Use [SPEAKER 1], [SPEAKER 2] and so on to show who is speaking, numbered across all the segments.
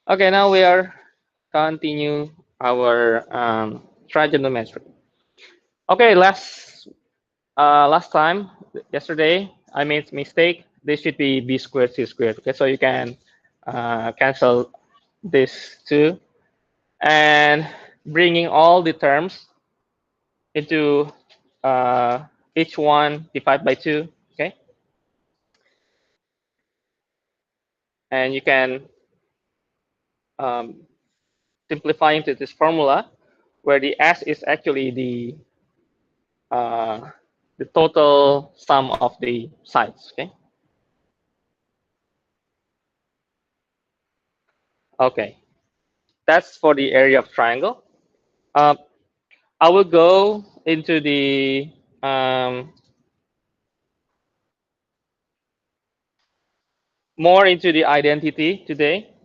[SPEAKER 1] Okay, now we are continue our trigonometry. Okay, last time yesterday I made mistake. This should be b squared c squared. Okay, so you can cancel this two and bringing all the terms into each one divided by two. Okay, and you can um, simplify into this formula where the s is actually uh, the total sum of the sides. Okay. Okay. That's for the area of triangle. Uh, I will go into the more into the identity today.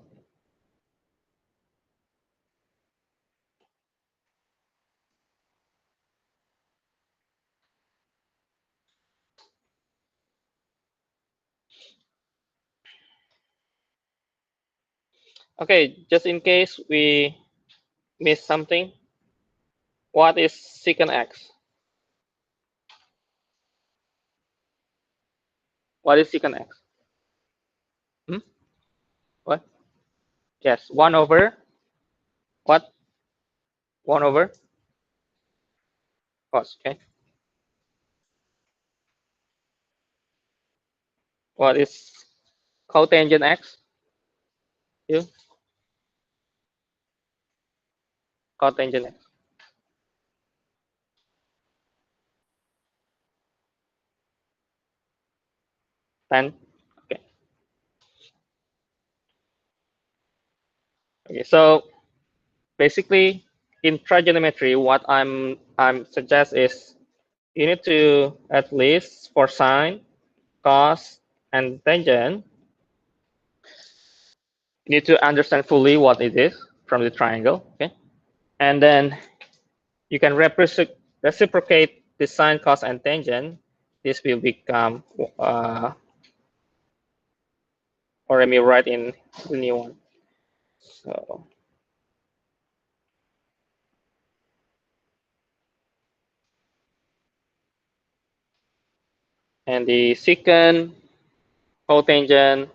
[SPEAKER 1] Okay, just in case we miss something, what is secant x? What is secant x? Hmm? What? Yes, 1 over what? 1 over cos. Okay. What is cotangent x? You cotangent x. 10. Okay. Okay. So basically, in trigonometry, what I'm suggest is you need to at least for sine, cos, and tangent, you need to understand fully what it is from the triangle. Okay, and then you can reciprocate the sine, cos, and tangent. This will become, or let me write in the new one. So, and the secant, cotangent,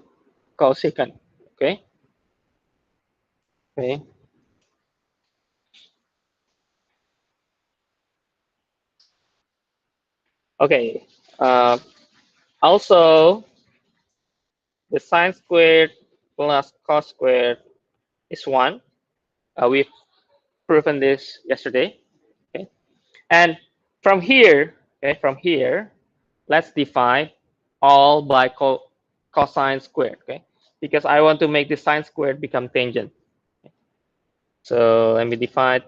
[SPEAKER 1] cosecant. Okay. Okay. Okay. Also, the sine squared plus cos squared is 1. We've proven this yesterday. Okay. And from here, okay, from here, let's divide all by cosine squared. Okay. Because I want to make the sine squared become tangent. So let me divide.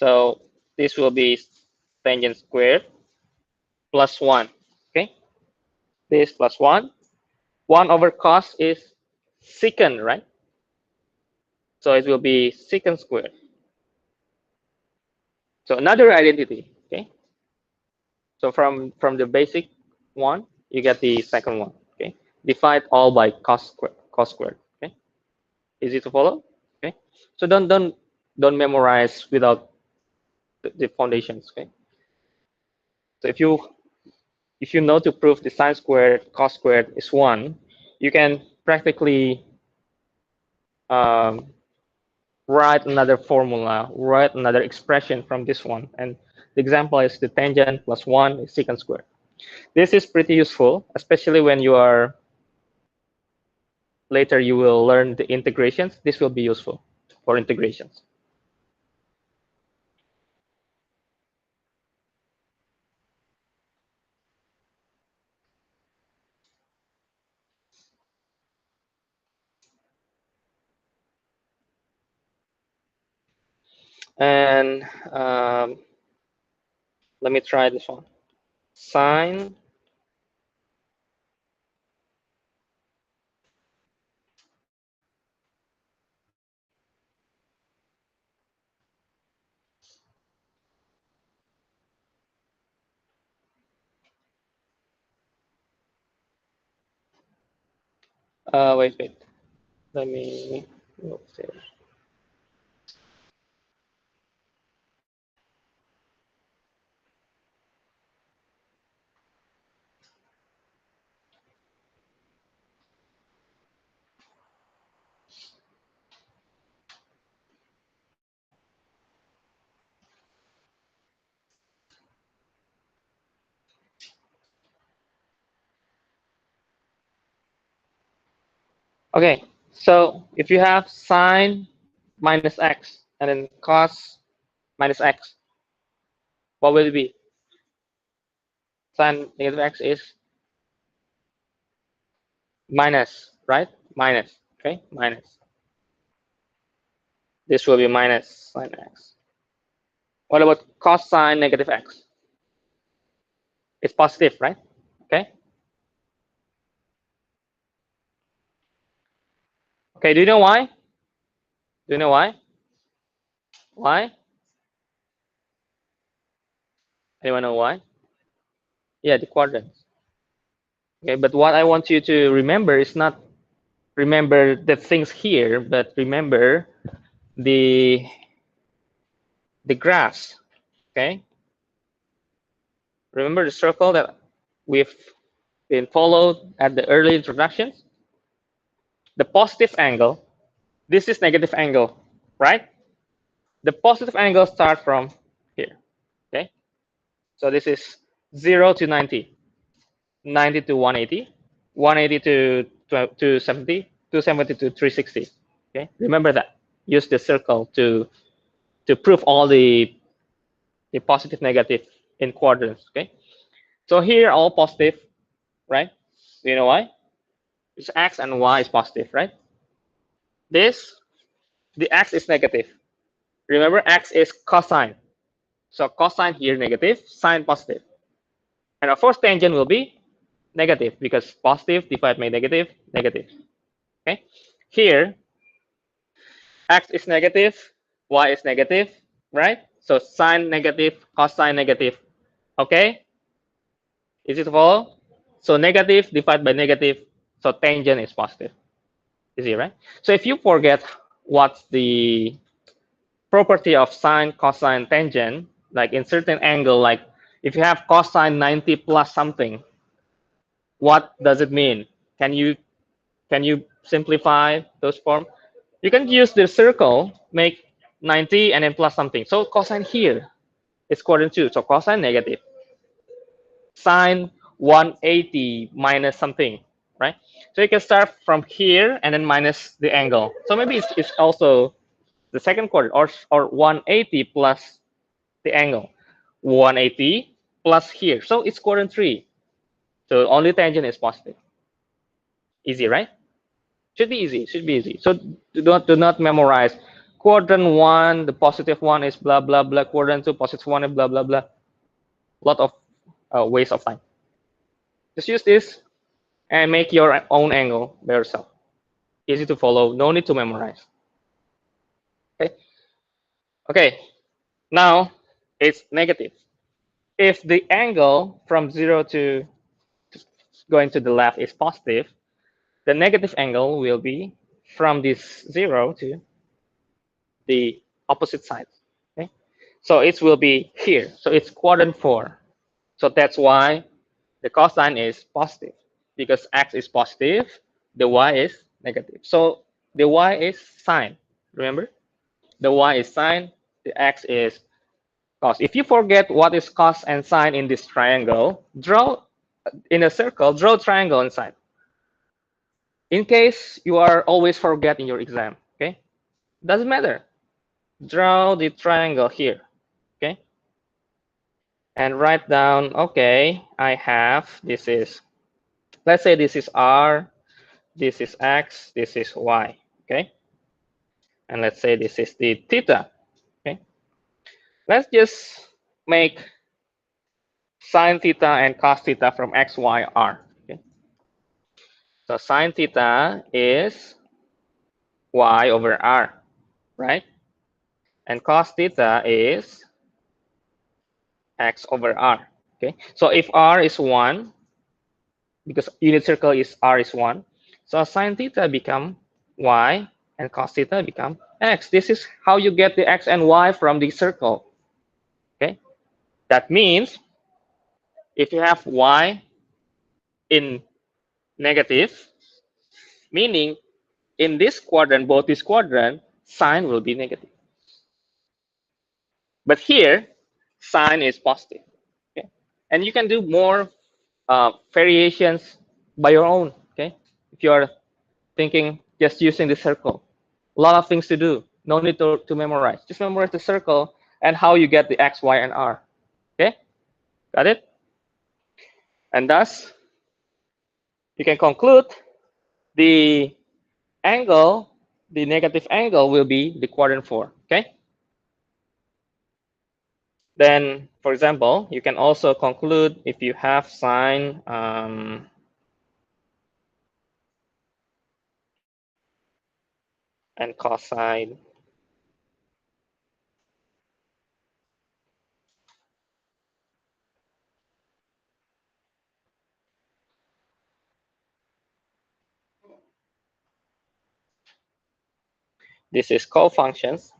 [SPEAKER 1] So this will be tangent squared plus 1. Okay. This plus 1. 1 over cos is secant, right? So it will be secant squared. So another identity. Okay. So from the basic one, you get the second one. Okay. Divide all by cos squared. Cos squared. Okay. Easy to follow. Okay. So don't memorize without the foundations. Okay. So if you know to prove the sine squared, cos squared is 1, you can practically um, write another formula, write another expression from this one. And the example is the tangent plus 1 is secant squared. This is pretty useful, especially when you are later you will learn the integrations. This will be useful for integrations. And let me try this one. Sine Wait. Let me move there. Okay, so if you have sine minus x and then cos minus x, what will it be? Sine negative x is minus, right? Minus, okay? Minus. This will be minus sine x. What about cosine negative x? It's positive, right? Okay. Okay, do you know why? Do you know why? Why? Anyone know why? Yeah, the quadrants. Okay, but what I want you to remember is not remember the things here, but remember the graphs. Okay. Remember the circle that we've been followed at the early introductions? The positive angle, this is negative angle, right? The positive angle starts from here, okay? So this is 0 to 90, 90 to 180, 180 to 270, 270 to 360, okay? Remember that. Use the circle to prove all the positive, negative in quadrants, okay? So here, all positive, right? Do you know why? It's x and y is positive, right? This, the x is negative. Remember, x is cosine. So cosine here negative, sine positive. And of course, tangent will be negative because positive divided by negative, negative. Okay. Here, x is negative, y is negative, right? So sine negative, cosine negative. Okay. Is it follow? So negative divided by negative. So tangent is positive. Easy, right? So if you forget what's the property of sine, cosine, tangent, like in certain angle, like if you have cosine 90 plus something, what does it mean? Can you simplify those forms? You can use the circle, make 90 and then plus something. So cosine here is quadrant 2. So cosine negative. Sine 180 minus something, right? So you can start from here and then minus the angle. So maybe it's also the second quadrant, or 180 plus the angle. 180 plus here. So it's quadrant 3. So only tangent is positive. Easy, right? Should be easy. Should be easy. So do not memorize. Quadrant 1, the positive one is blah, blah, blah. Quadrant 2, positive one is blah, blah, blah. Lot of waste of time. Just use this and make your own angle by yourself. Easy to follow. No need to memorize. Okay. Okay. Now it's negative. If the angle from 0 to going to the left is positive, the negative angle will be from this 0 to the opposite side. Okay? So it will be here. So it's quadrant 4. So that's why the cosine is positive, because x is positive, the y is negative. So the y is sine. Remember? The y is sine, the x is cos. If you forget what is cos and sine in this triangle, draw in a circle, draw a triangle inside. In case you are always forget in your exam, okay? Doesn't matter. Draw the triangle here, okay? And write down, okay, I have, this is, let's say this is r, this is x, this is y, okay? And let's say this is the theta, okay? Let's just make sine theta and cos theta from x, y, r, okay? So sine theta is y over r, right? And cos theta is x over r, okay? So if r is 1, because unit circle is r is 1, So sine theta become y and cos theta become x. This is how you get the x and y from the circle. Okay, that means if you have y in negative, meaning in this quadrant, both this quadrant, sine will be negative. But here, sine is positive. Okay, and you can do more variations by your own. Okay, if you are thinking just using the circle, a lot of things to do. No need to memorize. Just memorize the circle and how you get the x, y, and r. Okay, got it? And thus, you can conclude the angle, the negative angle will be the quadrant 4. Okay. Then, for example, you can also conclude if you have sine and cosine this is co-functions.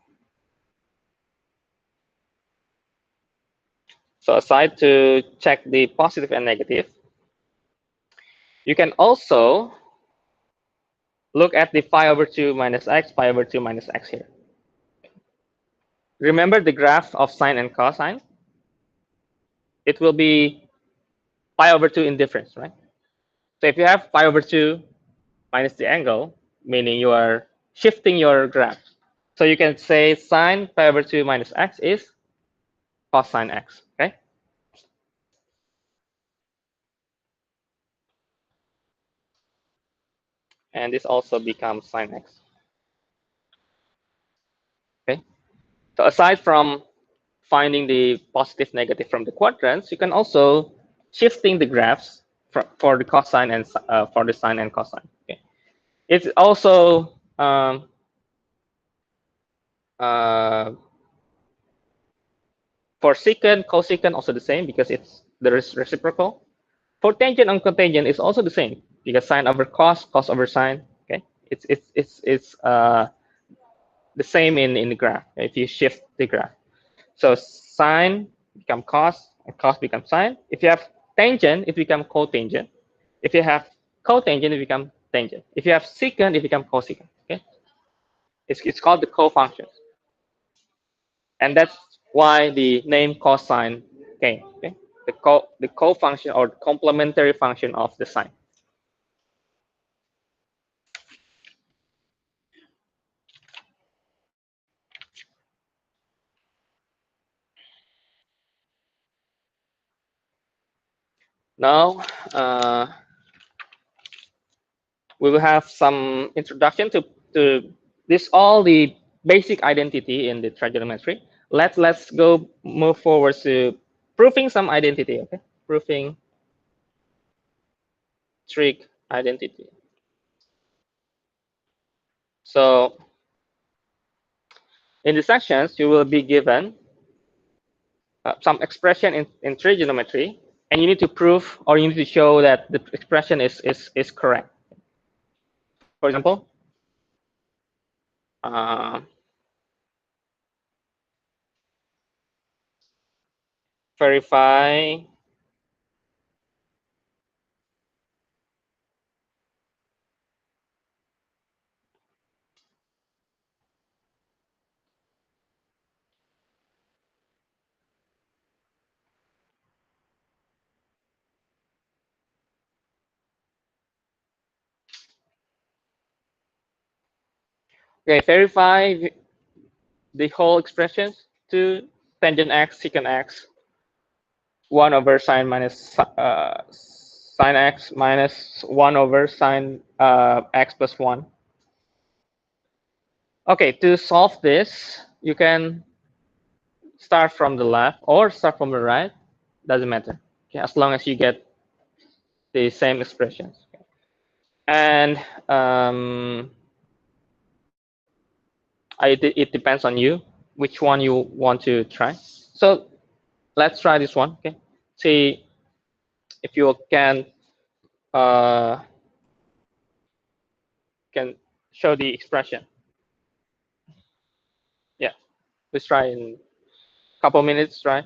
[SPEAKER 1] So aside to check the positive and negative, you can also look at the pi over 2 minus x, pi over 2 minus x here. Remember the graph of sine and cosine? It will be pi over 2 in difference, right? So if you have pi over 2 minus the angle, meaning you are shifting your graph. So you can say sine pi over 2 minus x is cosine x, okay? And this also becomes sine x, okay? So aside from finding the positive, negative from the quadrants, you can also shifting the graphs for the cosine and for the sine and cosine, okay? It's also uh, for secant, cosecant also the same because there is reciprocal. For tangent and cotangent is also the same because sine over cos, cos over sine. Okay, it's the same in the graph if you shift the graph. So sine become cos, and cos becomes sine. If you have tangent, it becomes cotangent. If you have cotangent, it becomes tangent. If you have secant, it becomes cosecant. Okay, it's called the co-functions, and that's why the name cosine came. Okay, the co-function or complementary function of the sine. Now, we will have some introduction to this all the basic identity in the trigonometry. Let's go move forward to proving some identity. Okay, proving trig identity. So in the sections, you will be given some expression in trigonometry, and you need to prove or you need to show that the expression is correct. For example, uh, verify okay, verify the whole expressions to tangent x, secant x, 1 over sine minus sine x minus 1 over sine x plus 1. Okay, to solve this, you can start from the left or start from the right. Doesn't matter. Okay, as long as you get the same expressions. And it depends on you which one you want to try. So let's try this one. Okay, see if you can can show the expression. Yeah, let's try in a couple minutes. Try.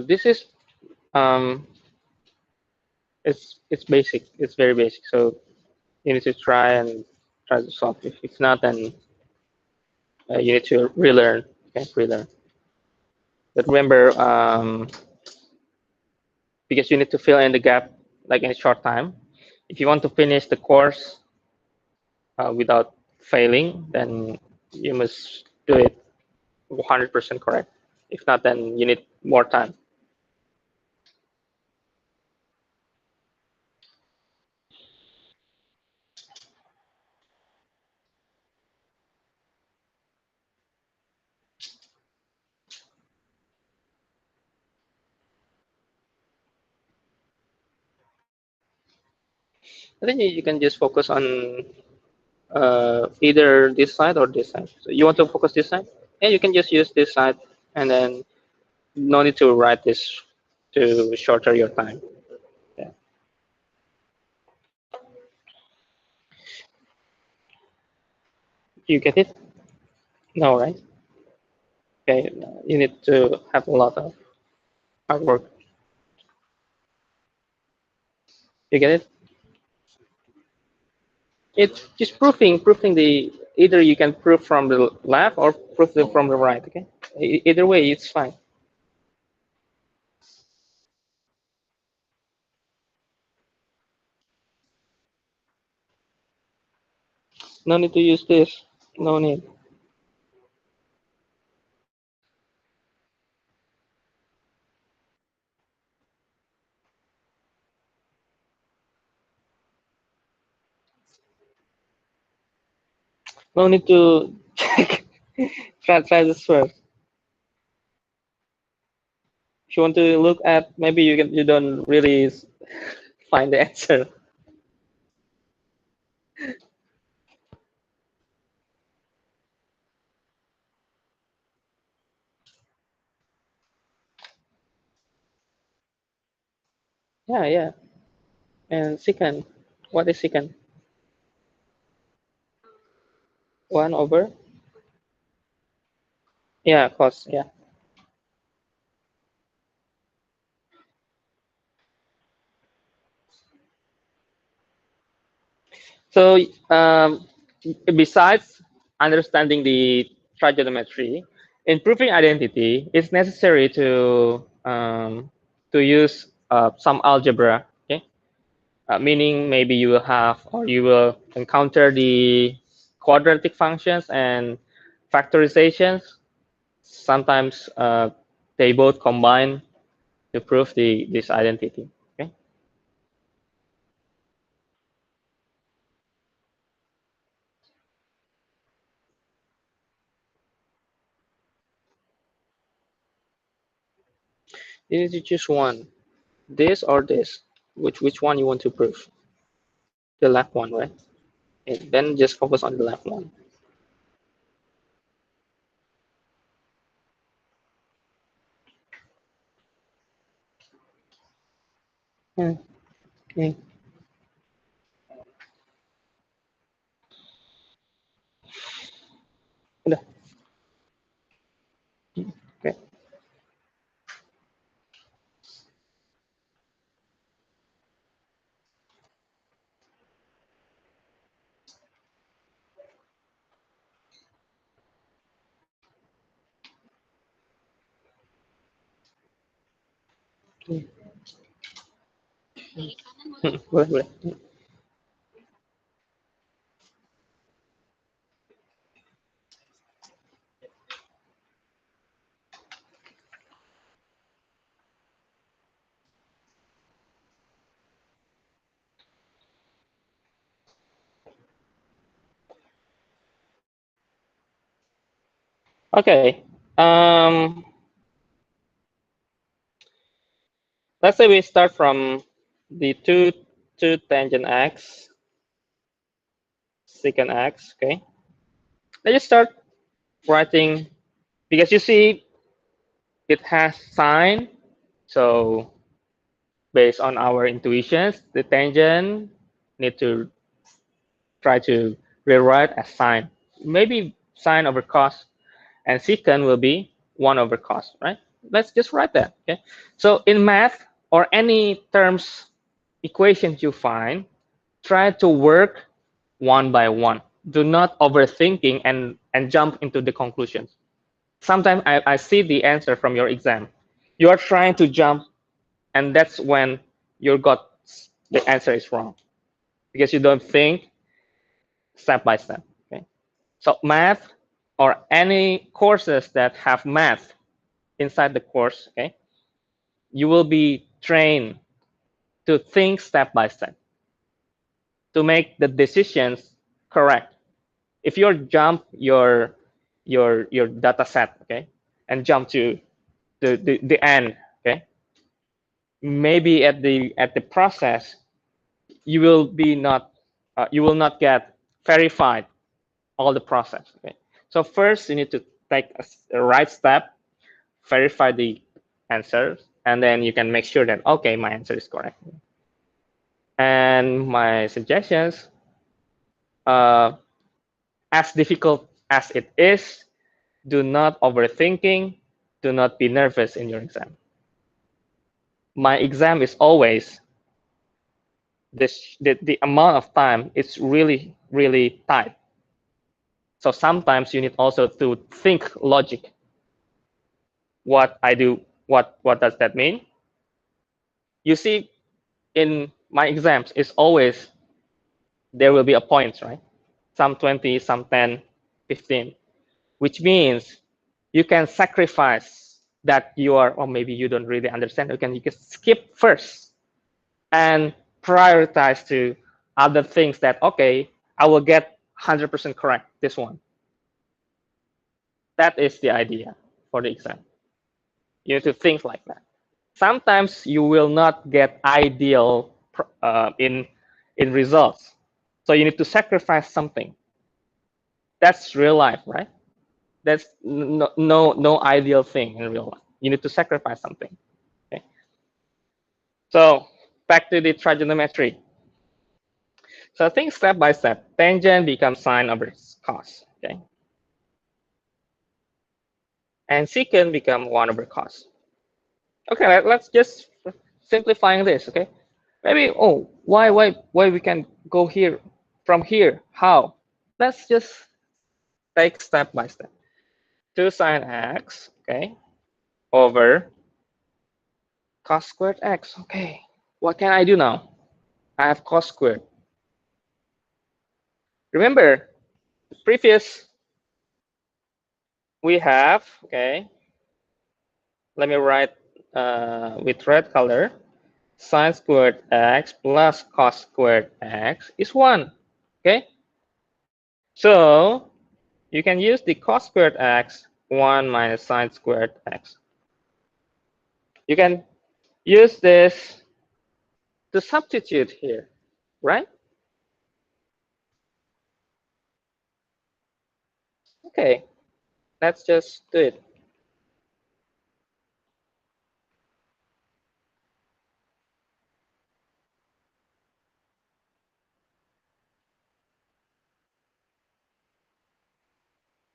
[SPEAKER 1] This is um, it's basic. It's very basic. So you need to try to solve. If it's not, then you need to relearn. Okay, relearn. But remember, because you need to fill in the gap like in a short time. If you want to finish the course without failing, then you must do it 100% correct. If not, then you need more time. I think you can just focus on either this side or this side. So you want to focus this side? Yeah, you can just use this side, and then no need to write this to shorter your time. Yeah. You get it? No, right? Okay, you need to have a lot of hard work. You get it? It's just proving the either you can prove from the left or prove it from the right. Okay, either way, it's fine. No need to use this. No need. No need to check. Try this first. If you want to look at, maybe you don't really find the answer. Yeah, yeah. And secant, what is secant? 1 over. Yeah, cos. Yeah. So besides understanding the trigonometry, in proving identity, it's necessary to use some algebra. Okay, meaning maybe you will have or you will encounter the quadratic functions and factorizations. Sometimes they both combine to prove this identity. Okay, you need to choose one, this or this. Which one you want to prove? The left one, right? And then just focus on the left one. Yeah. Okay. Udah. Okay. Boleh, boleh. Okay. Let's say we start from the 2 tangent x, secant x. Okay. Let's just start writing, because you see it has sine. So based on our intuitions, the tangent need to try to rewrite as sine. Maybe sine over cos, and secant will be 1 over cos, right? Let's just write that. Okay. So in math or any terms equations you find, try to work one by one. Do not overthinking and jump into the conclusions. Sometimes I see the answer from your exam. You are trying to jump, and that's when you got the answer is wrong, because you don't think step by step. Okay. So math or any courses that have math inside the course, okay, you will be trained to think step by step to make the decisions correct. If you jump your data set, okay, and jump to the end, okay, maybe at the process you will be not you will not get verified all the process. Okay, so first you need to take a right step, verify the answers, and then you can make sure that okay, my answer is correct. And my suggestions, uh, as difficult as it is, do not overthinking, do not be nervous in your exam. My exam is always this, the amount of time is really, really tight. So sometimes you need also to think logic. What I do, what does that mean? You see, in my exams, it's always there will be a point, right? Some 20, some 10, 15, which means you can sacrifice that you are, or maybe you don't really understand. You can skip first and prioritize to other things that, okay, I will get 100% correct this one. That is the idea for the exam. You need to think like that. Sometimes you will not get ideal in results, so you need to sacrifice something. That's real life, right? That's no ideal thing in real life. You need to sacrifice something. Okay. So back to the trigonometry. So think step by step. Tangent becomes sine over cos. Okay. And secant become 1 over cos. Okay, let's just simplifying this. Okay. Maybe, oh, why we can go here from here? How? Let's just take step by step. 2 sine x, okay, over cos squared x. Okay, what can I do now? I have cos squared. Remember, the previous we have, okay, let me write with red color. Sine squared x plus cos squared x is 1. Okay, so you can use the cos squared x, 1 minus sine squared x. You can use this to substitute here, right? Okay, let's just do it.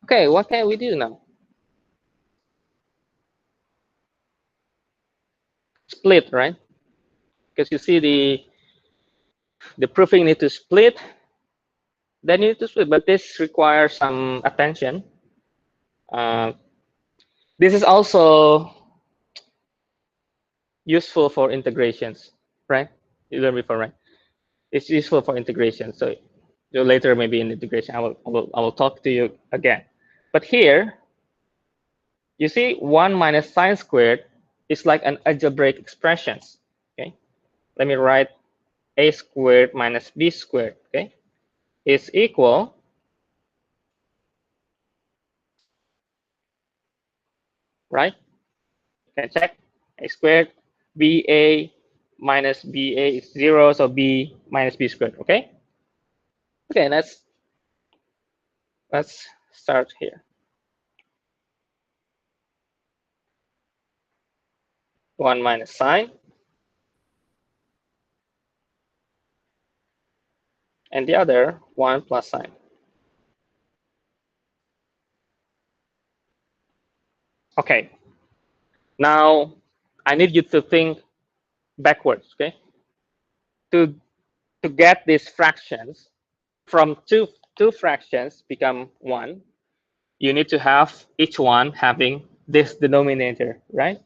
[SPEAKER 1] Okay, what can we do now? Split, right? Because you see the proofing need to split, then you need to split, but this requires some attention. This is also useful for integrations, right? You learned before, right? It's useful for integration. So later maybe in integration, I will talk to you again. But here, you see 1 minus sine squared is like an algebraic expression. Okay, let me write a squared minus b squared. Okay, is equal right. You can check a squared ba minus ba is 0, so b minus b squared. Okay. Okay, let's start here. 1 minus sine, and the other 1 plus sine. Okay, now I need you to think backwards, okay? To get these fractions from two fractions become 1, you need to have each one having this denominator, right?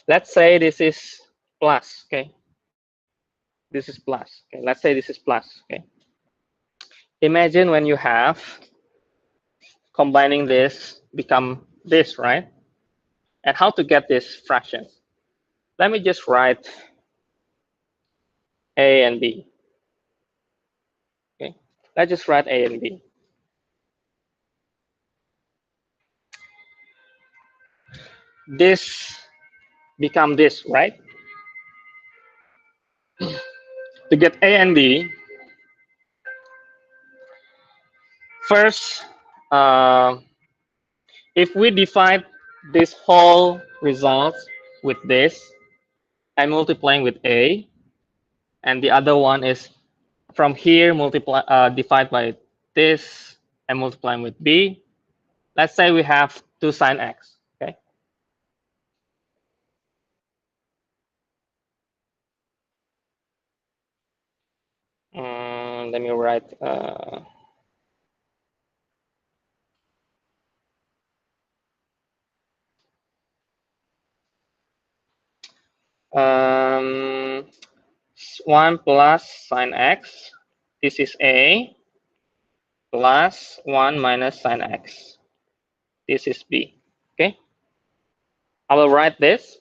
[SPEAKER 1] Let's say this is plus, okay? This is plus. Okay, let's say this is plus, okay? Imagine when you have combining this become this, right? And how to get these fractions? Let me just write a and b. Okay, let's just write a and b. This become this, right? To get a and b, first, if we divide this whole result with this, I'm multiplying with a, and the other one is from here divide by this and multiplying with b. Let's say we have 2 sine x. Okay. Let me write. Um, 1 plus sine x. This is a plus 1 minus sine x. This is b. Okay. I will write this.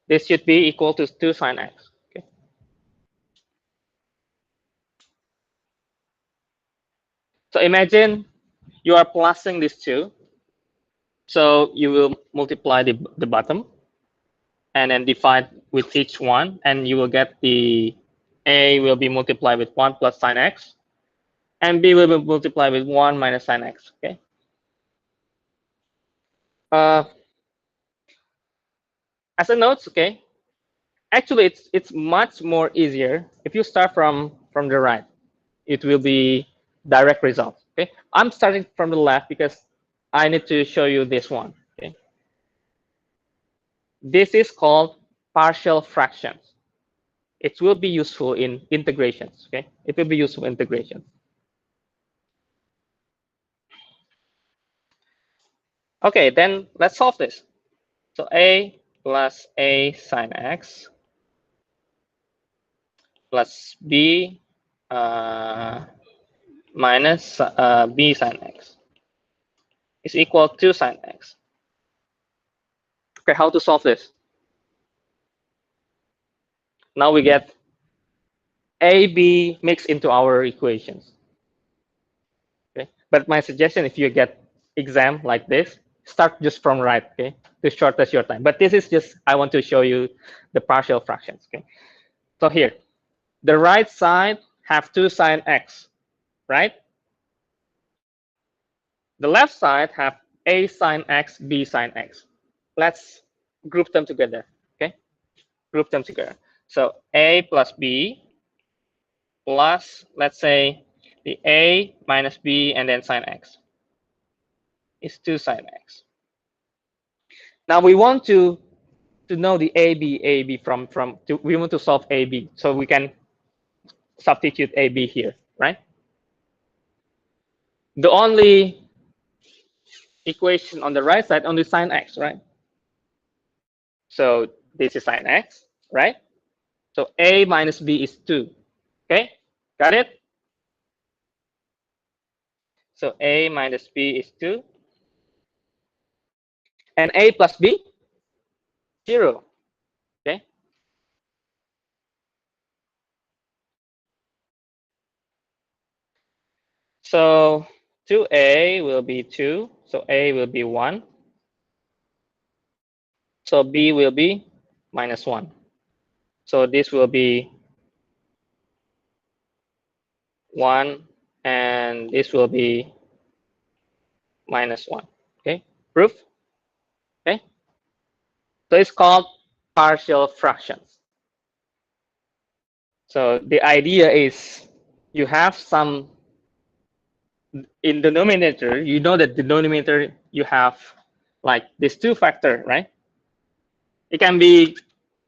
[SPEAKER 1] This should be equal to 2 sine x. Okay. So imagine you are plusing these two. So you will multiply the bottom and then divide with each one, and you will get the a will be multiplied with 1 plus sine x, and b will be multiplied with 1 minus sine x. Okay. Uh, as a note, okay. Actually, it's much more easier if you start from the right. It will be direct result. Okay. I'm starting from the left because I need to show you this one. Okay. This is called partial fractions. It will be useful in integrations. Okay. It will be useful in integrations. Okay, then let's solve this. So a plus a sine x plus b minus b sine x is equal to sine x. Okay, how to solve this? Now we get a, b mixed into our equations. Okay, but my suggestion, if you get exam like this, start just from right, okay, to shortest your time. But this is just, I want to show you the partial fractions. Okay, so here, the right side have 2 sine x, right? The left side have a sine x, b sine x. Let's group them together. Okay, group them together. So a plus b plus, let's say, the a minus b and then sine x is 2 sine x. Now we want to to know the AB we want to solve AB, so we can substitute AB here, right? The only equation on the right side only sine x, right? So this is sine x, right? So A minus B is 2. Okay, got it? So A minus B is 2. And A plus B, 0. Okay. So 2A will be 2. So A will be 1. So B will be minus 1. So this will be 1. And this will be minus 1. Okay. Proof? Okay. So it's called partial fractions. So the idea is you have some in the denominator, you know that the denominator you have like this 2 factor, right? It can be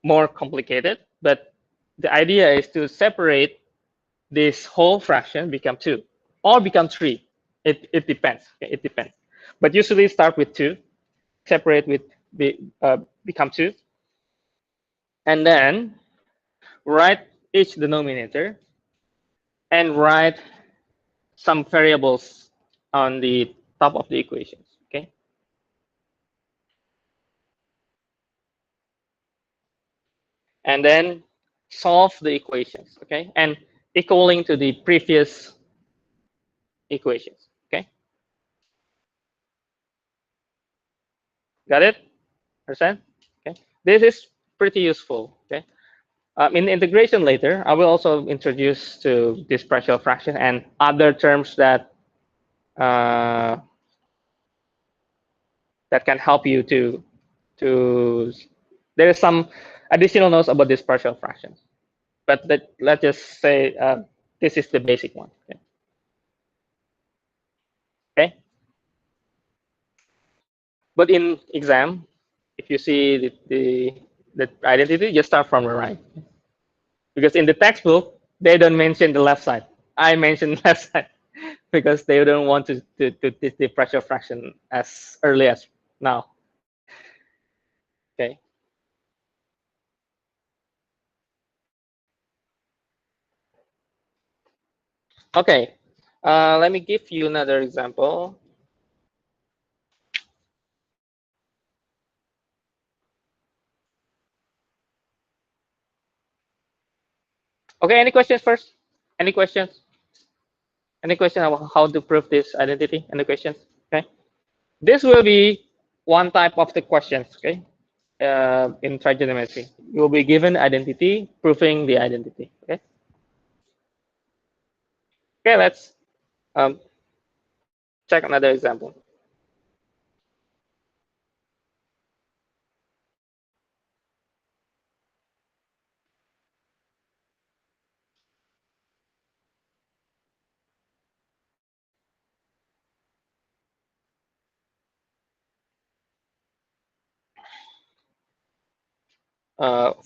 [SPEAKER 1] more complicated, but the idea is to separate this whole fraction become 2 or become 3. It depends. Okay? It depends. But usually start with 2, separate with become 2, and then write each denominator and write some variables on the top of the equations. Okay. And then solve the equations. Okay. And equaling to the previous equations. Okay. Got it? Understand? Okay. This is pretty useful. Okay. In integration later, I will also introduce to this partial fraction and other terms that that can help you to there is some additional notes about this partial fraction, but let's just say this is the basic one. Okay. Okay. But in exam, if you see the identity, just start from the right, because in the textbook they don't mention the left side. I mention left side because they don't want to teach the partial fraction as early as now. Okay. Okay. Let me give you another example. Okay. Any questions first? Any questions? Any question about how to prove this identity? Any questions? Okay. This will be one type of the questions. Okay. In trigonometry, you will be given identity, proving the identity. Okay. Okay. Let's um, check another example.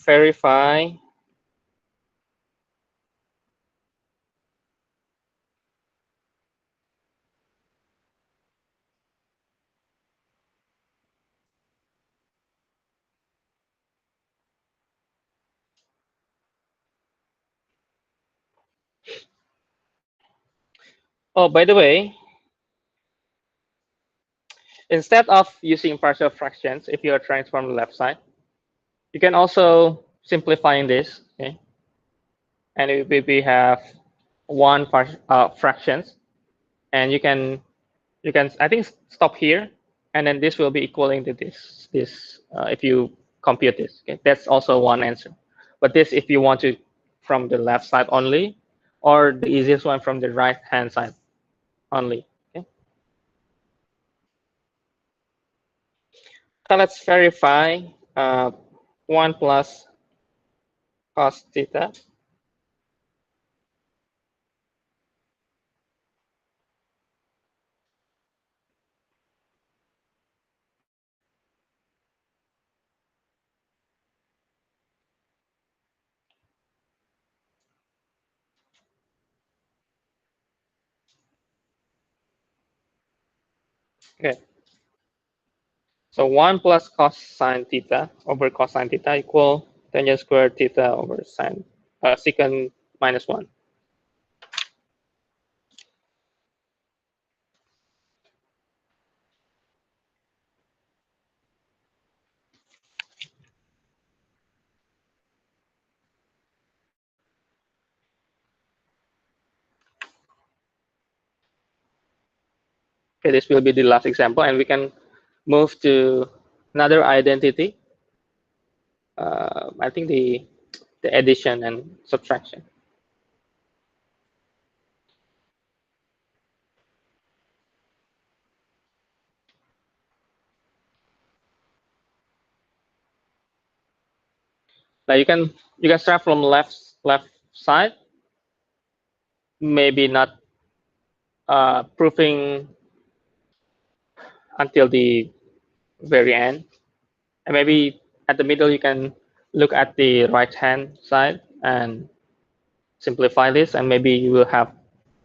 [SPEAKER 1] Verify Oh, by the way, instead of using partial fractions, if you are transform the left side, you can also simplifying this. Okay, and we have one fractions, and you can I think stop here, and then this will be equaling to this if you compute this. Okay, that's also one answer. But this if you want to from the left side only, or the easiest one from the right hand side only. Okay, so let's verify 1 plus cos theta Okay. So 1 plus cosine theta over cosine theta equal tangent squared theta over sine secant minus 1. Okay, this will be the last example, and we can move to another identity. I think the addition and subtraction. Now you can start from left side, maybe not proving until the very end, and maybe at the middle you can look at the right hand side and simplify this, and maybe you will have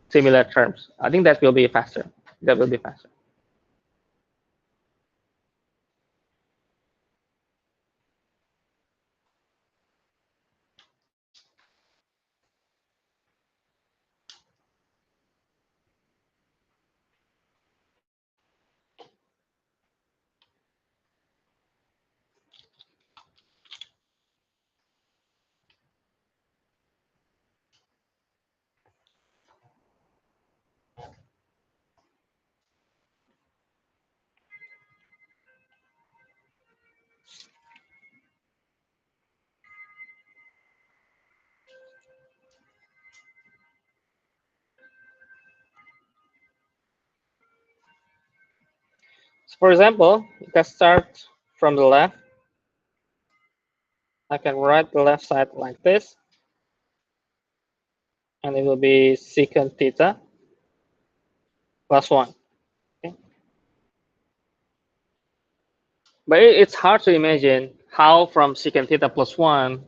[SPEAKER 1] similar terms. I think that will be faster. That will be faster. So for example, you can start from the left. I can write the left side like this, and it will be secant theta plus 1. Okay? But it's hard to imagine how from secant theta plus 1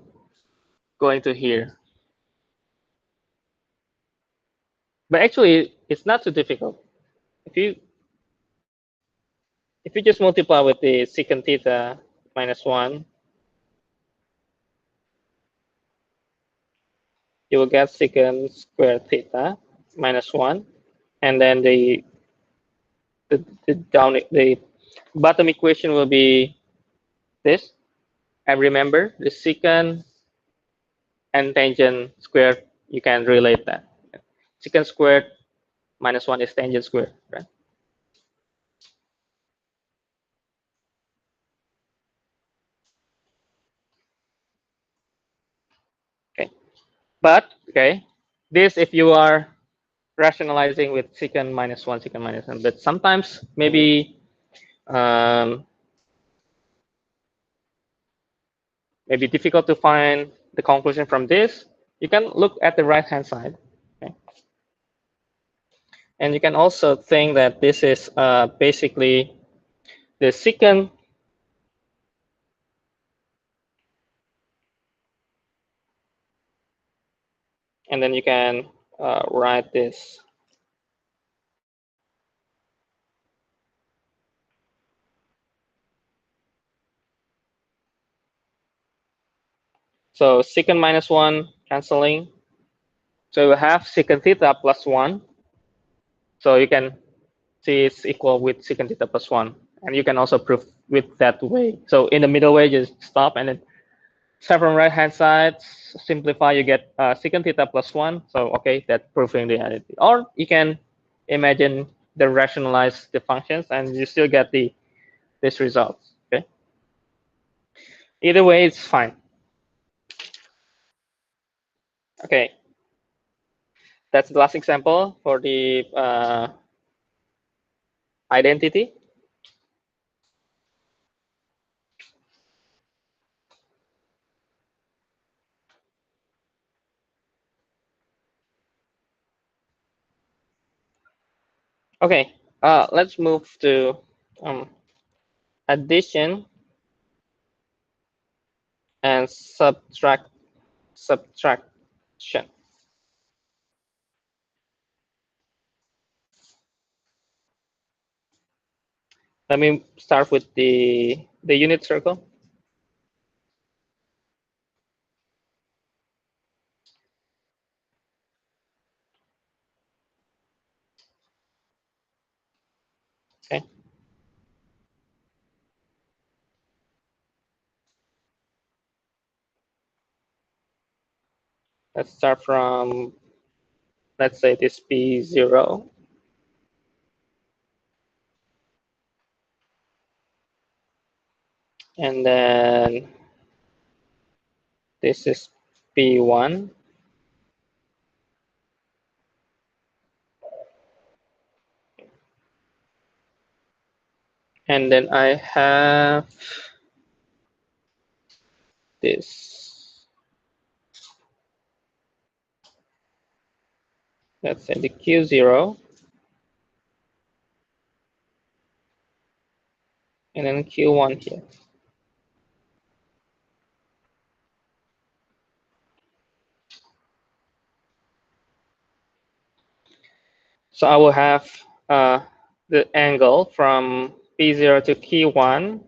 [SPEAKER 1] going to here. But actually, it's not too difficult. If you just multiply with the secant theta minus 1, you will get secant squared theta minus 1. And then the bottom equation will be this. And remember, the secant and tangent squared, you can relate that. Secant squared minus 1 is tangent squared, right? Okay. But, okay, this if you are rationalizing with secant minus 1, secant minus 1. But sometimes maybe um, maybe difficult to find the conclusion from this. You can look at the right hand side. Okay? And you can also think that this is basically the secant and then you can write this. So secant minus 1 canceling. So we have secant theta plus 1. So you can see it's equal with secant theta plus 1. And you can also prove with that way. So in the middle way, just stop and then start from right hand side, simplify, you get secant theta plus 1. So okay, that's proving the identity. Or you can imagine the rationalize the functions and you still get this result. Okay. Either way, it's fine. Okay. That's the last example for the identity. Okay, let's move to addition and subtraction. Let me start with the unit circle. Okay. Let's start from, let's say, this P0. And then this is P1. And then I have this, let's say the Q0, and then Q1 here. So I will have the angle from P0 to Q1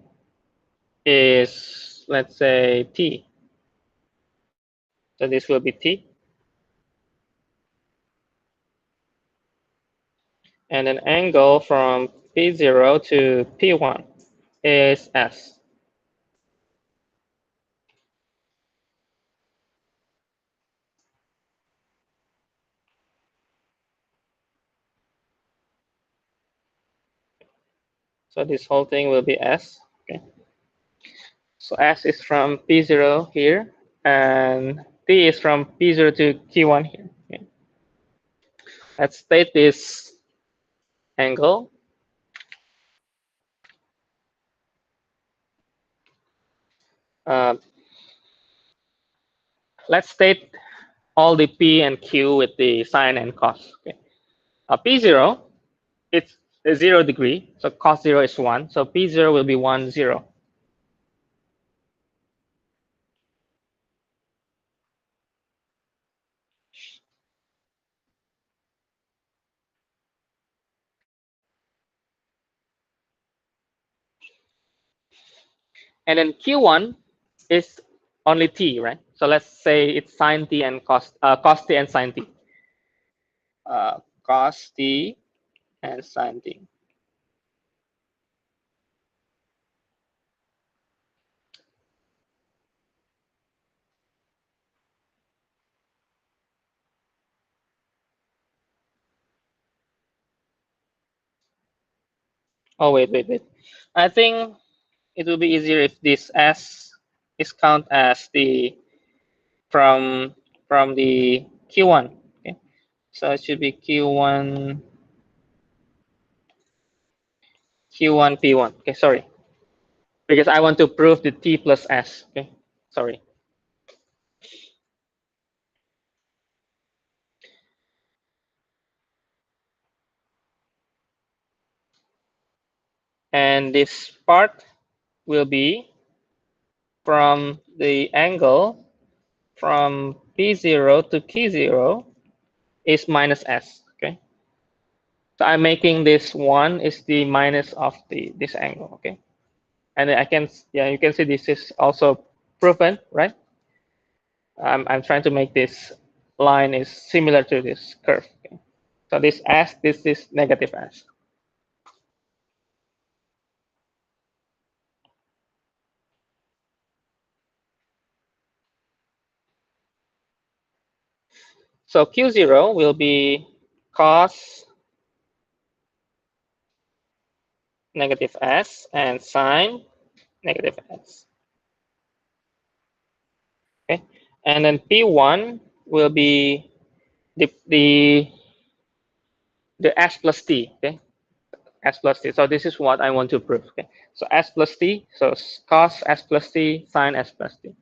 [SPEAKER 1] is, let's say, T. So this will be T. And an angle from P0 to P1 is S. So this whole thing will be S. Okay. So S is from P0 here, and T is from P0 to Q1 here. Okay. Let's state this angle. Uh, let's state all the P and Q with the sine and cos. Okay. P0, it's 0 degree, so cos 0 is 1. So P0 will be 1, 0. And then Q1 is only T, right? So let's say it's sine T and cos T and sine T. Cos T and sine T. Oh, wait. I think it will be easier if this S is count as the from the Q1. Okay, so it should be Q1 P1. Okay, sorry, because I want to prove the T plus S. Okay, sorry. And this part will be from the angle from P0 to Q0 is minus S. Okay, so I'm making this one is the minus of this angle. Okay, and I can, yeah, you can see this is also proven, right? I'm trying to make this line is similar to this curve. Okay? So this S, this is negative S. So Q0 will be cos negative S and sine negative S. Okay, and then P1 will be the S plus T. Okay, S plus T. So this is what I want to prove. Okay, so S plus T. So cos S plus T, sine S plus T.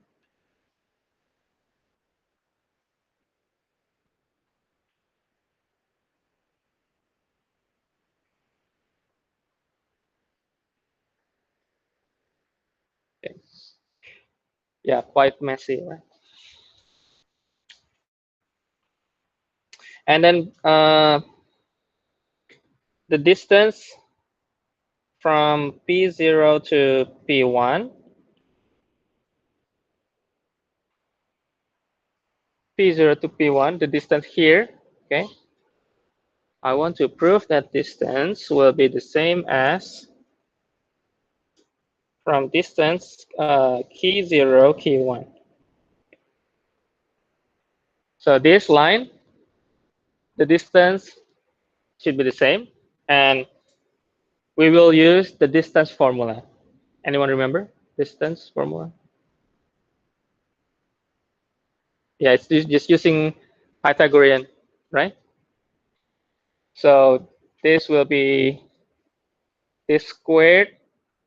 [SPEAKER 1] Okay. Yeah, quite messy, right? And then the distance from P0 to P1. P0 to P1, the distance here, okay? I want to prove that distance will be the same as from distance K0, K1. So this line, the distance should be the same, and we will use the distance formula. Anyone remember distance formula? Yeah, it's just using Pythagorean, right? So this will be this squared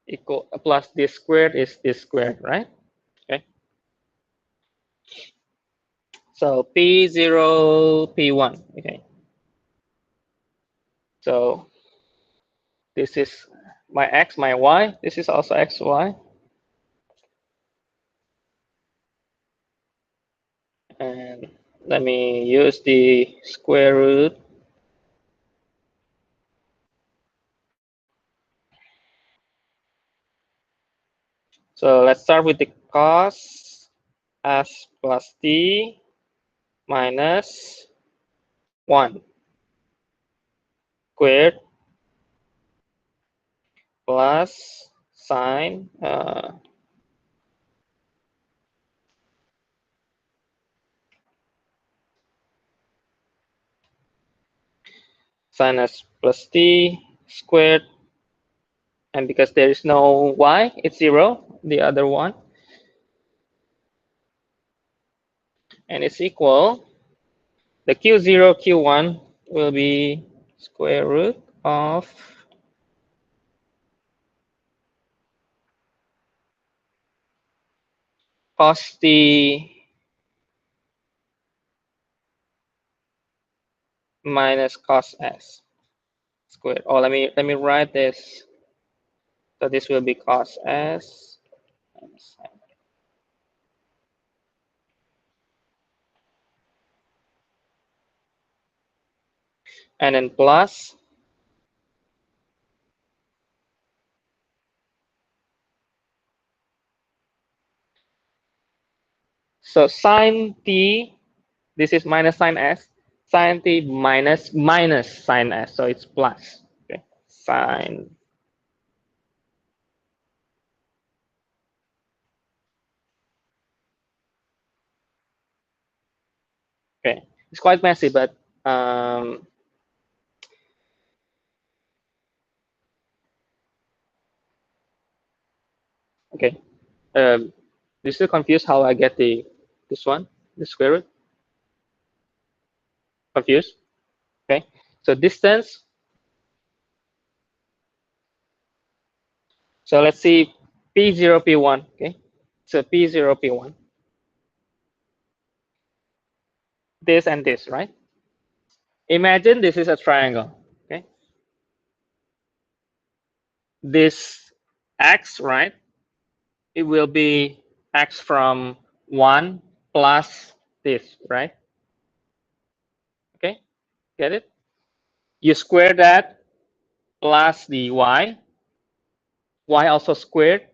[SPEAKER 1] equal plus this squared is this squared, right? Okay. So P0, P1. Okay. So this is my x, my y. This is also x, y. And let me use the square root. So let's start with the cos s plus t minus 1 squared plus sine sin s plus t squared, and because there is no y, it's 0, the other one, and it's equal, the q0, q1 will be square root of cos t minus cos s squared. Oh, let me write this. So this will be cos s minus sin. And then plus. So sin t, this is minus sin s. Sin t minus sin s. So it's plus. Okay. Sin. Okay. It's quite messy, but okay. You still confused how I get this one, the square root? Confused? Okay. So distance. So let's see P0, P1. Okay. So P0, P1. This and this, right? Imagine this is a triangle. Okay. This x, right? It will be x from 1 plus this, right? Okay. Get it? You square that plus the y also squared,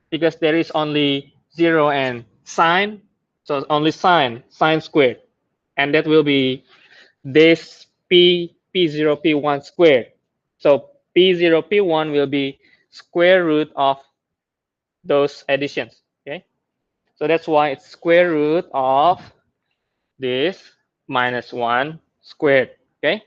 [SPEAKER 1] because there is only 0 and sine, so only sine squared, and that will be this p0 p1 squared. So p0 p1 will be square root of those additions. Okay, so that's why it's square root of this minus 1 squared. Okay,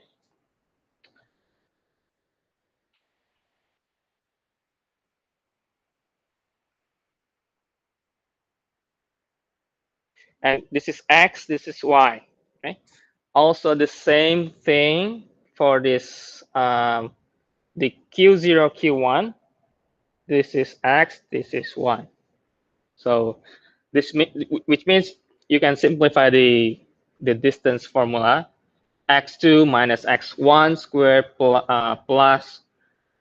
[SPEAKER 1] and this is x, this is y. Okay, also the same thing for this the q0 q1. This is x, this is y. So this which means you can simplify the distance formula, x2 minus x1 squared plus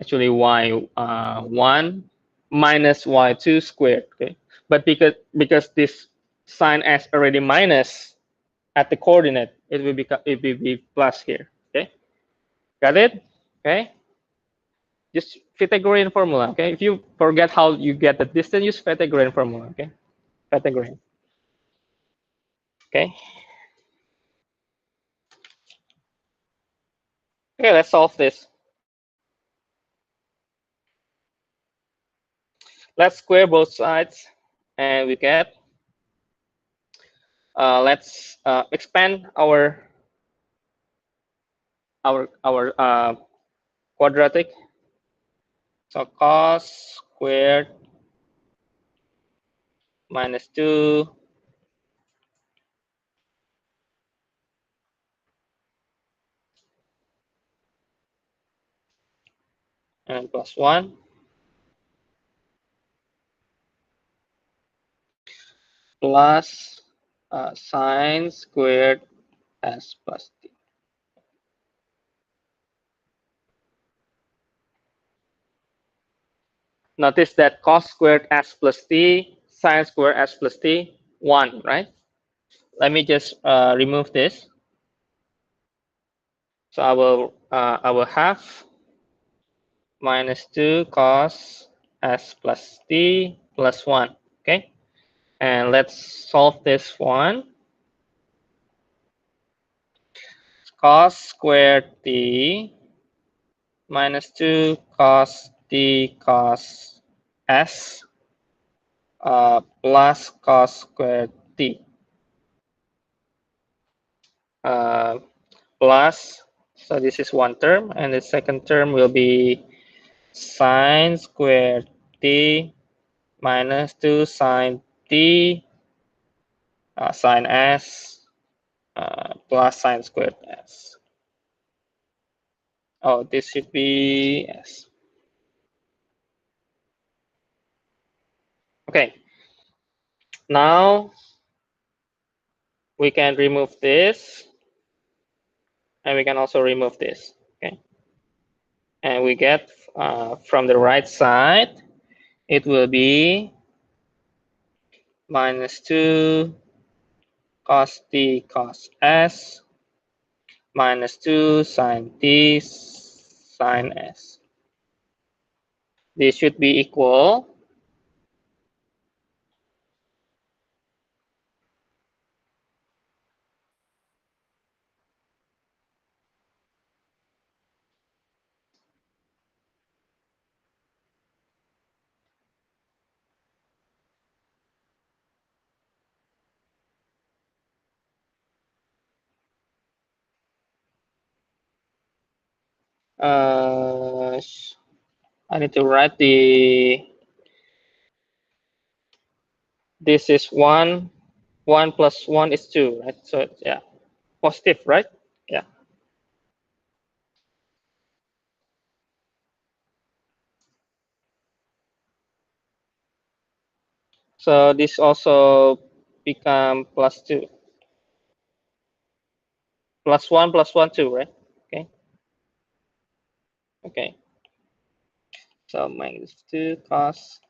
[SPEAKER 1] actually y1 minus y2 squared. Okay, but because this sign s already minus at the coordinate, it will be plus here. Okay, got it? Okay, just Pythagorean formula. Okay, if you forget how you get the distance, use Pythagorean formula. Okay, Pythagorean. Okay. Okay, let's solve this. Let's square both sides, and we get. Let's expand our quadratic. So cos squared minus 2 and plus 1 plus sine squared s plus t. Notice that cos squared s plus t, sine squared s plus t, 1, right? Let me just remove this. So I will have minus 2 cos s plus t plus 1. Okay, and let's solve this one. Cos squared t minus 2 cos t cos s plus cos squared t plus, so this is one term, and the second term will be sine squared t minus 2 sine t sine s plus sine squared s. Oh, this should be s. Okay, now we can remove this, and we can also remove this. Okay, and we get from the right side, it will be minus 2 cos t cos s minus 2 sine t sine s. This should be equal uh, I need to write this is 1 plus 1 is 2, right? So yeah, positive, right? Yeah. So this also become plus 2. Plus 1 plus 1 2, right? Okay. Okay. So minus 2 cos,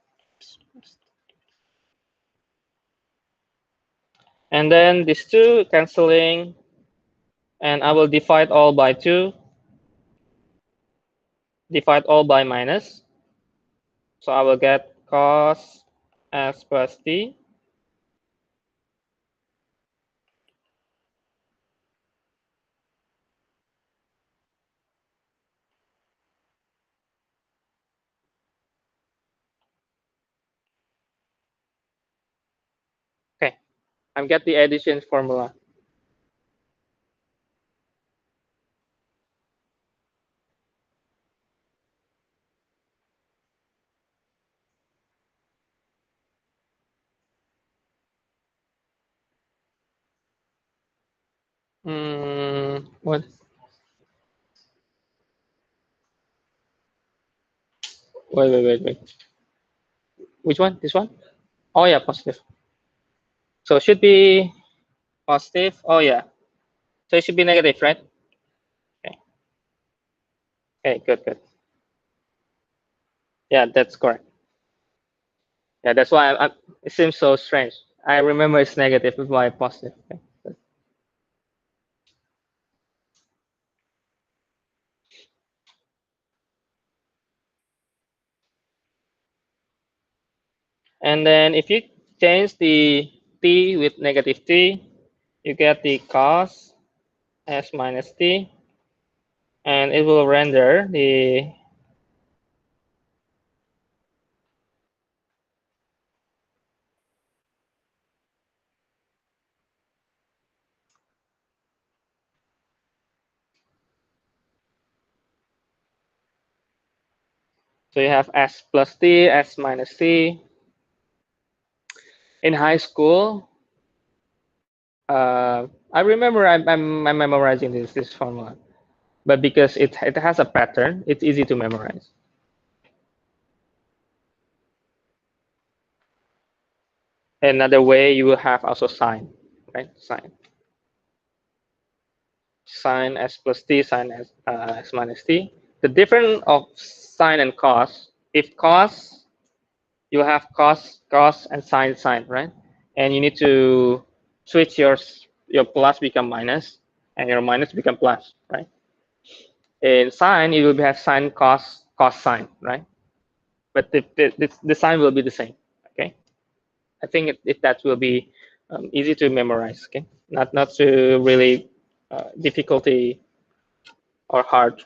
[SPEAKER 1] and then these two canceling, and I will divide all by 2, divide all by minus. So I will get cos s plus t. Okay, I'm get the addition formula. What? Wait. Which one? This one? Oh yeah, positive. So it should be positive. Oh yeah. So it should be negative, right? Okay. Okay, good. Yeah, that's correct. Yeah, that's why it seems so strange. I remember it's negative with my positive. Okay. And then if you change the t with negative t, you get the cos s minus t, and it will render the so you have s plus t, s minus t. In high school, I remember I'm memorizing this formula, but because it has a pattern, it's easy to memorize. Another way you will have also sine, right? Sine s plus t, sine s minus t. The difference of sine and cos, if cos, you have cos and sine, right? And you need to switch your plus become minus and your minus become plus, right? In sine, you will have sine cos sine, right? But the sign will be the same. Okay, I think if that will be easy to memorize. Okay, not to really difficulty or hard.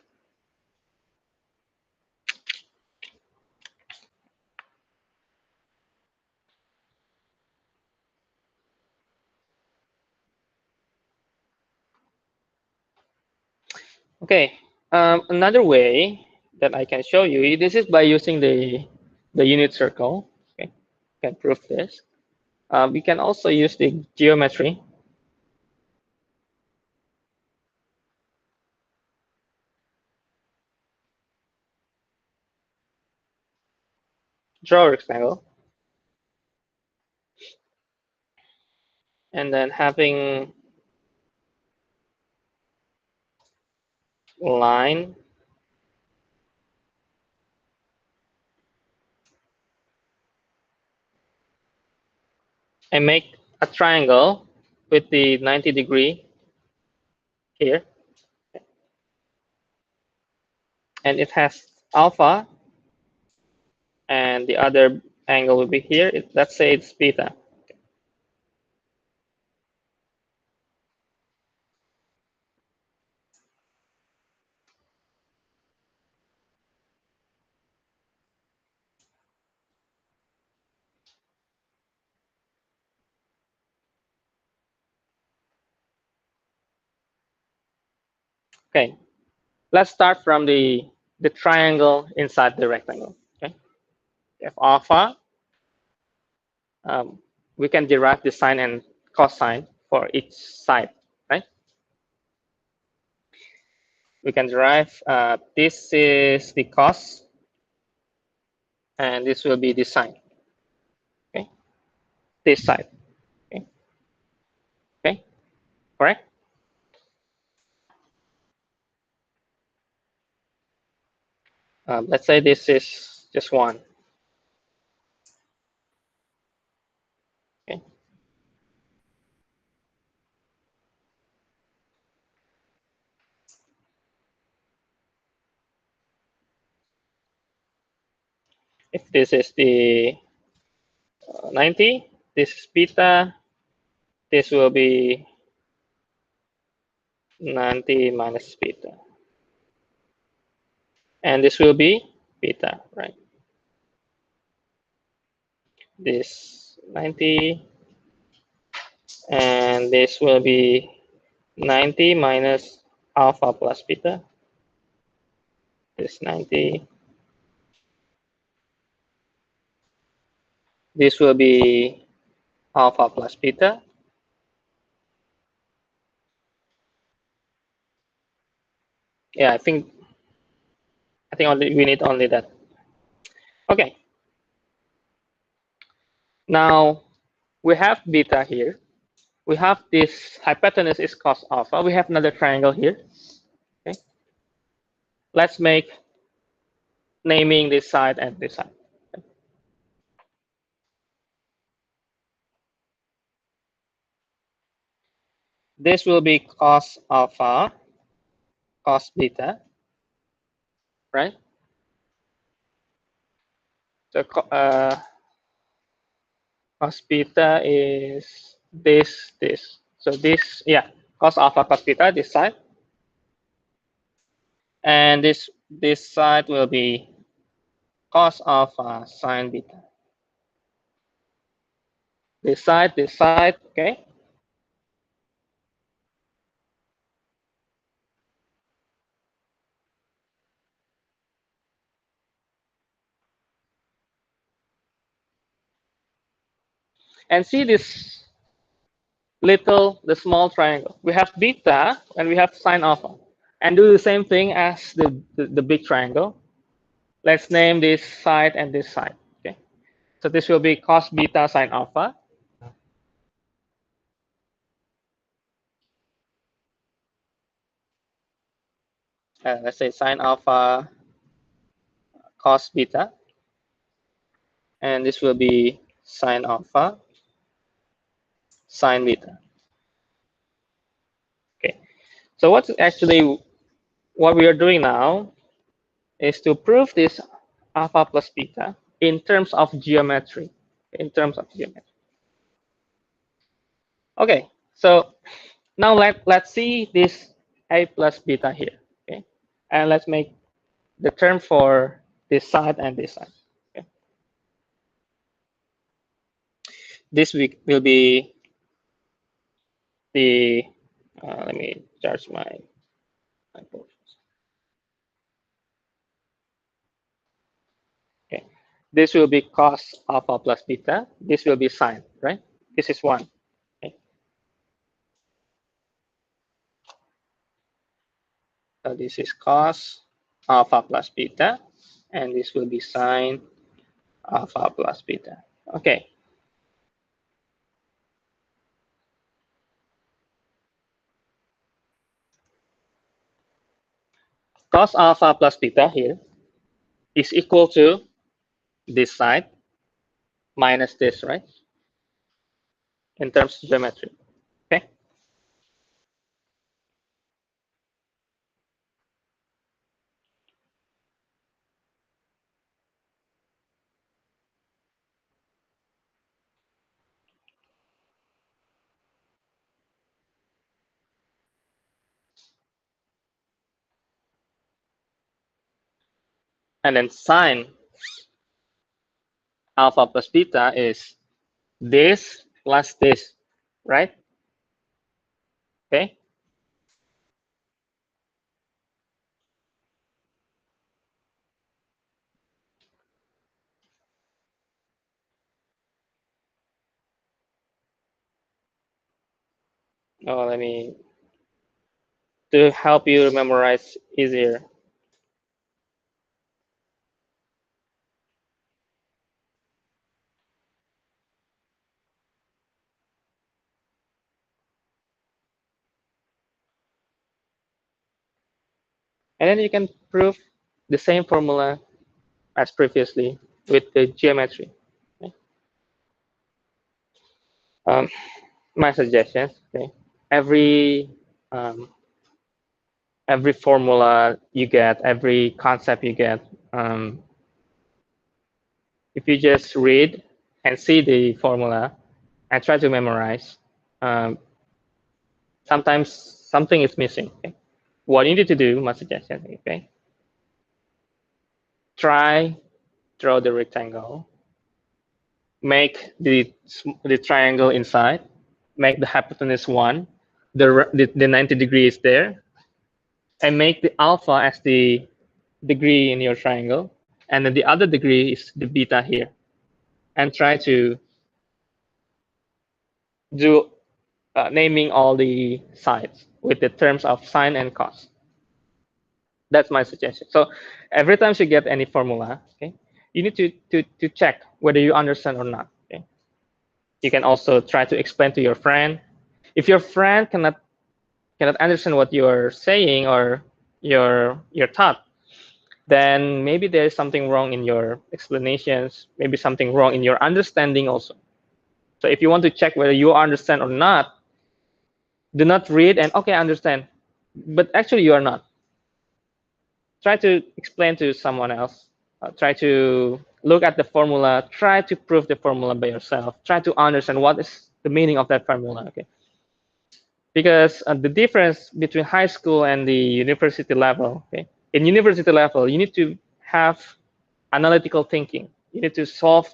[SPEAKER 1] Okay, another way that I can show you, this is by using the unit circle. Okay, can prove this. We can also use the geometry. Draw a rectangle, and then having line and make a triangle with the 90-degree here, and it has alpha, and the other angle will be here. Let's say it's beta. Okay, let's start from the triangle inside the rectangle. Okay, if alpha, um, we can derive the sine and cosine for each side, right? We can derive this is the cos, and this will be the sine. Okay, this side. Okay, okay, correct. Let's say this is just one. Okay, if this is the 90, this is beta. This will be 90 minus beta. And this will be beta, right? This 90, and this will be 90 minus alpha plus beta. This 90. This will be alpha plus beta. Yeah, I think only we need only that. Okay. Now we have beta here. We have this hypotenuse is cos alpha. We have another triangle here. Okay. Let's make naming this side and this side. This will be cos alpha, cos beta, right? So Cos beta is this. So this, yeah, cos alpha cos beta, this side. And this side will be cos alpha sine beta. This side, okay? And see this the small triangle. We have beta and we have sine alpha. And do the same thing as the big triangle. Let's name this side and this side. Okay. So this will be cos beta sine alpha. Let's say sine alpha cos beta. And this will be sine alpha sine beta. Okay. So what we are doing now is to prove this alpha plus beta in terms of geometry. In terms of geometry. Okay. So now let's see this a plus beta here. Okay. And let's make the term for this side and this side. Okay. This will be the let me charge my portions. Okay. This will be cos alpha plus beta. This will be sine, right? This is 1. Okay. So this is cos alpha plus beta, and this will be sine alpha plus beta. Okay. Cos alpha plus beta here is equal to this side minus this, right? In terms of geometry. Okay. And then sine alpha plus beta is this plus this, right? Okay. Oh, let me to help you memorize easier. And then you can prove the same formula as previously with the geometry. Okay. My suggestions. Okay. Every um, every formula you get, every concept you get, if you just read and see the formula and try to memorize, um, sometimes something is missing. Okay? What you need to do, my suggestion, okay? Try draw the rectangle, make the triangle inside, make the hypotenuse 1, the 90 degrees there, and make the alpha as the degree in your triangle, and then the other degree is the beta here, and try to do naming all the sides with the terms of sine and cos. That's my suggestion. So every time you get any formula, okay, you need to check whether you understand or not. Okay? You can also try to explain to your friend. If your friend cannot understand what you're saying or your thought, then maybe there is something wrong in your explanations, maybe something wrong in your understanding also. So if you want to check whether you understand or not, do not read and okay, I understand, but actually you are not. Try to explain to someone else Try to look at the formula. Try to prove the formula by yourself. Try to understand what is the meaning of that formula. Okay. Because the difference between high school and the university level. Okay. In university level, you need to have analytical thinking. You need to solve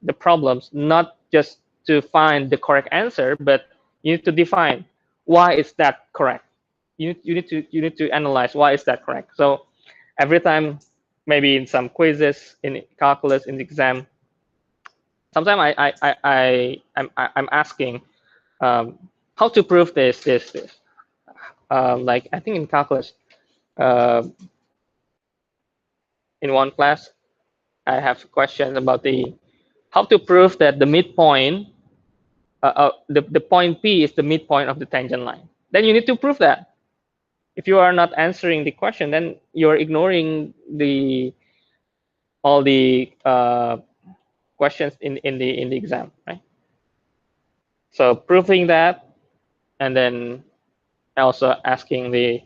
[SPEAKER 1] the problems, not just to find the correct answer, but you need to define why is that correct. You need to analyze why is that correct. So every time, maybe in some quizzes, in calculus, in the exam, sometimes I'm asking how to prove this. Like I think in calculus, uh, in one class, I have questions about the how to prove that the midpoint, the point P is the midpoint of the tangent line. Then you need to prove that. If you are not answering the question, then you're ignoring all the questions in the exam, right? So proving that, and then also asking the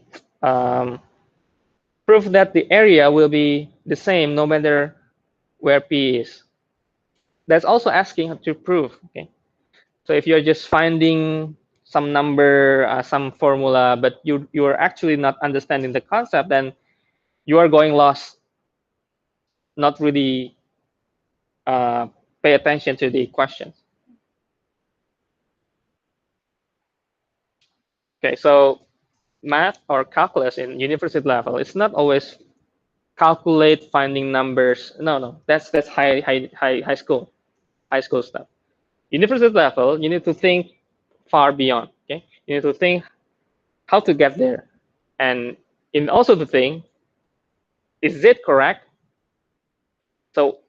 [SPEAKER 1] proof that the area will be the same no matter where P is. That's also asking to prove. Okay. So if you're just finding some number, some formula, but you are actually not understanding the concept, then you are going lost, not really pay attention to the questions. Okay, so math or calculus in university level, it's not always calculate finding numbers. No, that's high school stuff. University level, you need to think far beyond. Okay, you need to think how to get there, and in also to think, is it correct? So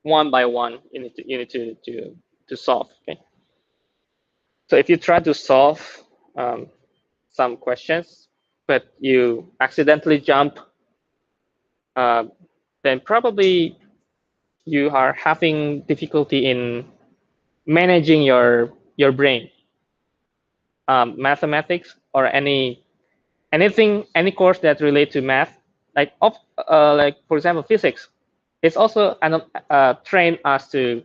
[SPEAKER 1] one by one, you need to solve. Okay, so if you try to solve some questions, but you accidentally jump, uh, then probably you are having difficulty in managing your brain. Mathematics or any course that relate to math, like for example physics, it's also train us to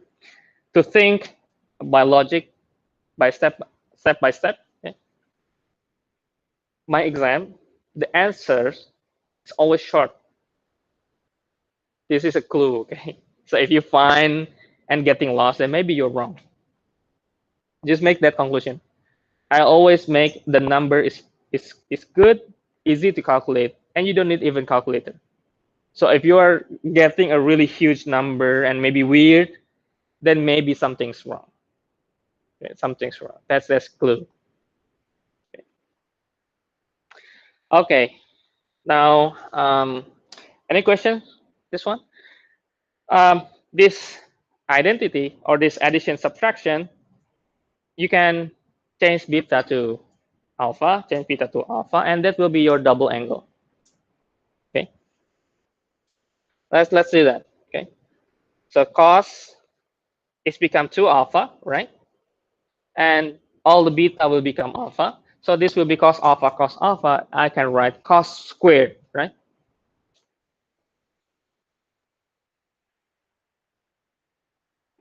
[SPEAKER 1] think by logic, by step by step. Okay? My exam, the answers is always short. This is a clue. Okay, so if you find and getting lost, then maybe you're wrong. Just make that conclusion. I always make the number is good, easy to calculate, and you don't need even calculator. So if you are getting a really huge number and maybe weird, then maybe something's wrong. Okay, something's wrong. That's clue. Okay. Now, any questions? This one. This identity or this addition subtraction, you can change beta to alpha, change beta to alpha, and that will be your double angle. Okay. Let's do that. Okay. So cos is become 2 alpha, right? And all the beta will become alpha. So this will be cos alpha, cos alpha. I can write cos squared, right?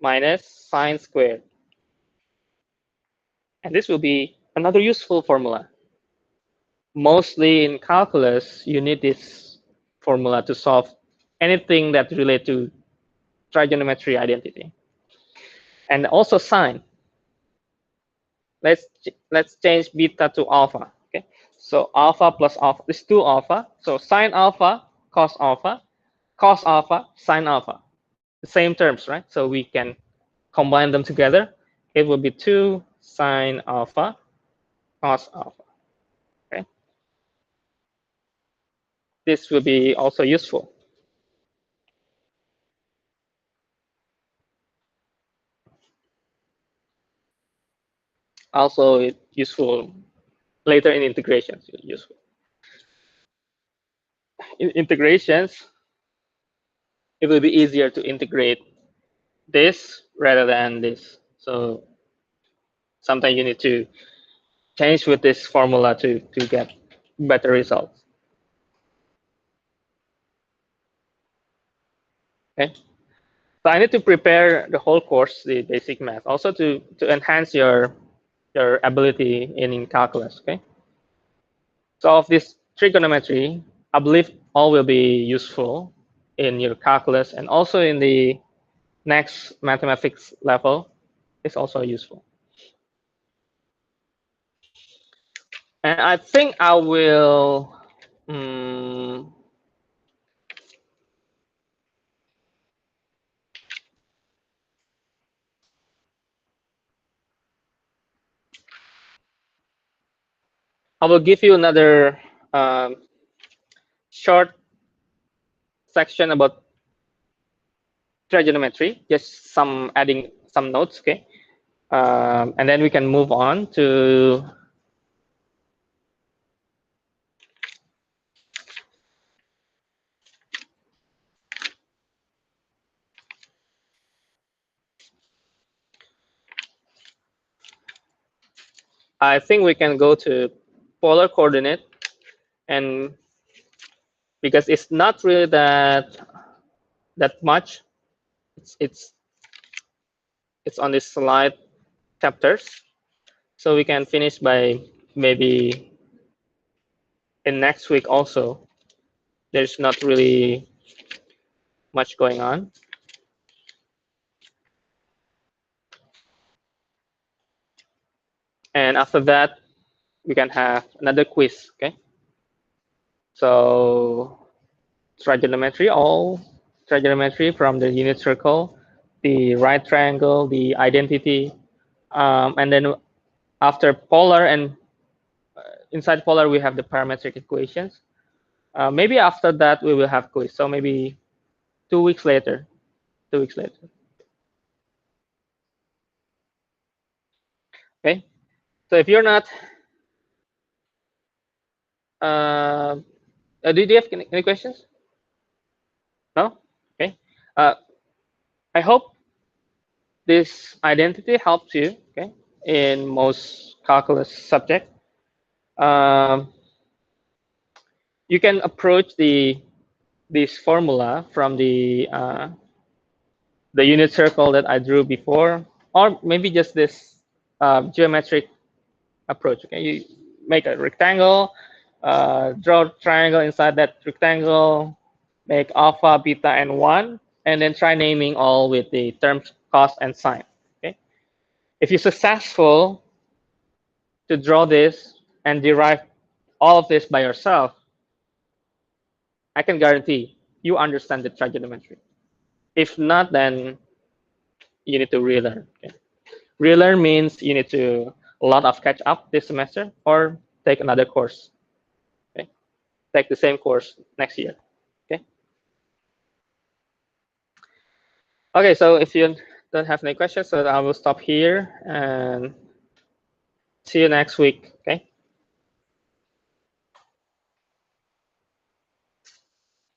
[SPEAKER 1] Minus sine squared. And this will be another useful formula. Mostly in calculus, you need this formula to solve anything that relate to trigonometry identity. And also sine. Let's change beta to alpha. Okay. So alpha plus alpha is 2 alpha. So sine alpha, cos alpha, sine alpha. The same terms, right? So we can combine them together. It will be 2 sine alpha, cos alpha. Okay. This will be also useful. Also useful later in integrations. Useful. In integrations, it will be easier to integrate this rather than this. So sometimes you need to change with this formula to get better results. Okay. So I need to prepare the whole course, the basic math, also to enhance your ability in calculus. Okay. So of this trigonometry, I believe all will be useful in your calculus and also in the next mathematics level is also useful. And I think I will I will give you another short section about trigonometry, just some adding some notes, okay? And then we can move on to I think we can go to polar coordinate, and because it's not really that much, it's it's on this slide chapters, so we can finish by maybe in next week also. There's not really much going on. And after that, we can have another quiz, okay? So trigonometry from the unit circle, the right triangle, the identity, and then after polar and inside polar we have the parametric equations. Maybe after that we will have quiz. So maybe 2 weeks later. 2 weeks later. Okay. So if you're not, uh, do you have any questions? No. Okay. Uh, I hope this identity helps you. Okay. In most calculus subject. Um, you can approach this formula from the unit circle that I drew before, or maybe just this geometric approach. Okay, you make a rectangle, draw a triangle inside that rectangle, make alpha, beta, and 1, and then try naming all with the terms cos and sine. Okay, if you're successful to draw this and derive all of this by yourself, I can guarantee you understand the trigonometry. If not, then you need to relearn. Okay? Relearn means you need to a lot of catch up this semester or take another course. Okay? Take the same course next year. Okay. Okay. So if you don't have any questions, so I will stop here and see you next week. Okay.